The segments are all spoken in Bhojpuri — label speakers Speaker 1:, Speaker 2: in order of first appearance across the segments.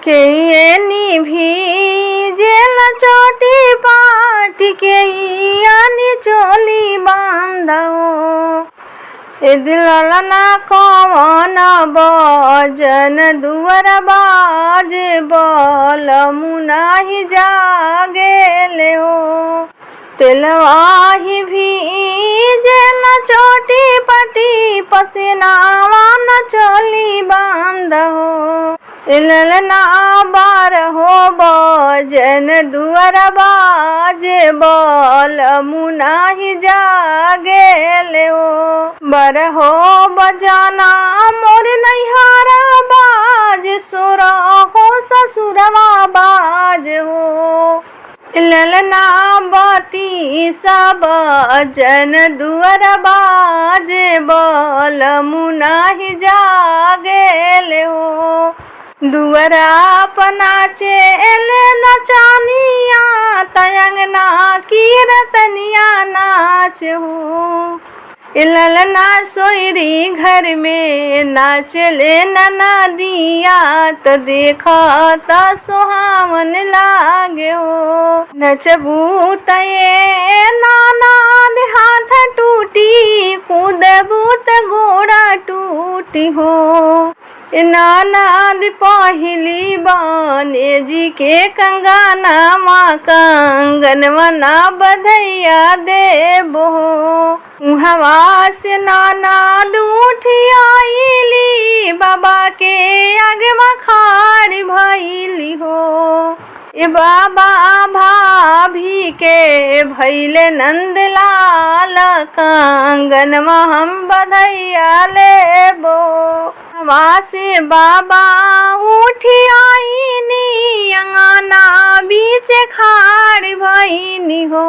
Speaker 1: के निभीजेल चोटी पाटी के यानी चोली बांधो ए दिलला ना कवन बजन दुअर बाजे बल मुनाही जागेले हो तेलवाही भीजेल चोटी पाटी पसीनावा न चोली बांधो ललना बार हो बजन दुअर बाजे बल मुनाही जागेले हो बर हो बजाना मोर नैहरा बाज सोरा हो ससुरवा बाज हो ललना बाती सब जन दुअर बाजे बल मुनाही जागेले हो दुअरा अपना चेले नचानिया तयंगना कीरतनिया नाच हो ललना सोयरी घर में नाचले नदिया तो देखा त सुहावन लागे हो नचबू तये नानाद हाथ टूटी कूदबू त गोड़ा टूटी हो नानाद पहली बने जी के कंगाना माँ कंगनवा ना बधैया देबो हवा से नानाद उठी आईली बाबा के आगे खाड़ भैली हो ए बाबा भाभी के भैले नंदलाल कंगनवा हम बधैया लेबो हवा से बाबा उठी आईनी अंगना बीच खाड़ भईनी हो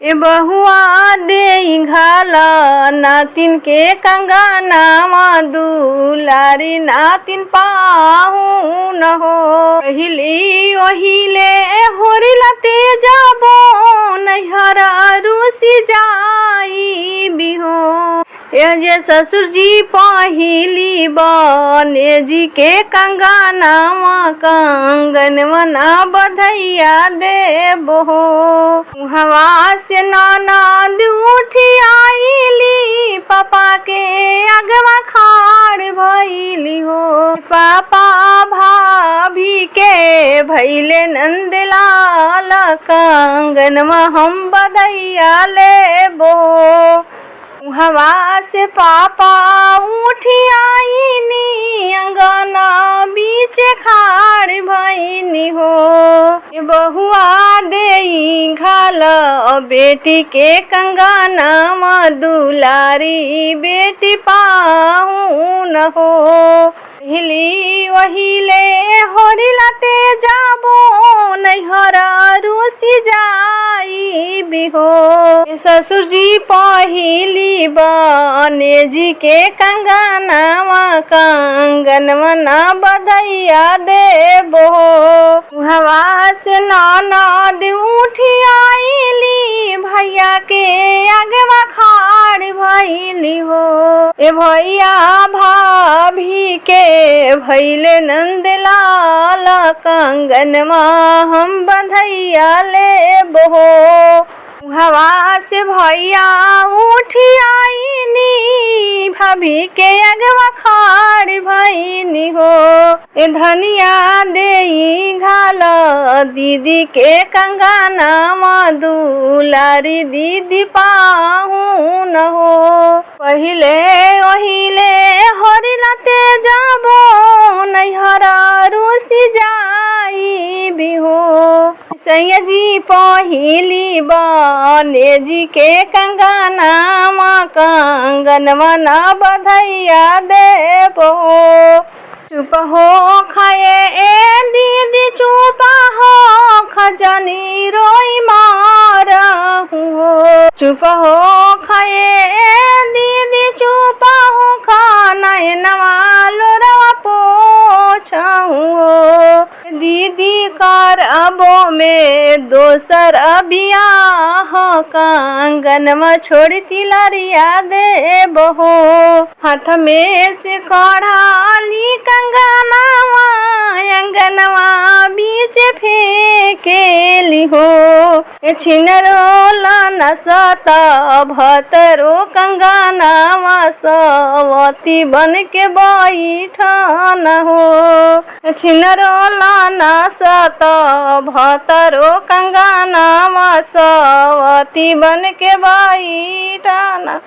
Speaker 1: ए बहुआ दे घाला नातिन के कंगना दुलारी नातिन पाहू न हो पहली ओहिले होरिला तेजाबो नैहरा रूसी जाई बिहो ये ससुर जी पहली बने जी के कंगना कंगनवा ना बधैया देबो हवा से नानाद उठी आईली पापा के अगवा खाड़ भैली हो पापा भाभी के भैले नंदलाल कंगनवा हम बधैया लेबो हवा से पापा उठी आईनी अंगना बीच खाड़ भईनी हो बहुआ दे घाल बेटी के कंगना दुलारी बेटी पाहू न हो हिली वहिले होरिला तेजाबो नैहरा रूसी जाई बिहो ससुर जी पहली बने जी के कंगना कंगनवा ना बधैया देबो हवा से नानाद उठी आईली भैया के आगवा खाड़ भईली हो ए भैया भाभी के भैले नंदलाल कंगनवा हम बधैया लेबो हवा से भैया उठी आईनी भाभी के अगवा खाड़ भईनी हो ए धनिया दे घाल दीदी के कंगना दुलारी दीदी पाहू न हो पहिले ओहिले होरिला तेजाबो नैहरा रूसी जाई बिहो सैया जी पहली बने जी के कंगना कंगनवा ना बधैया देबो चुप हो खाए ए दीदी चुप हो खजनी रोई मारहू हो चुप हो खाए ए दीदी चुप हो खाना नवालो रवा पोछहू हो दीदी कर अबो में दोसर बियाह कंगनवा छोड़ती लरिया देबो हाथ में से कढ़ाली कंगनवा अंगन के फेंकेली हो। छिनरो लाना सत भतरो कंगनावा सवती बन के बैठन हो। छिनरो लाना सत भतरो कंगनावा सवती बन के बैठन।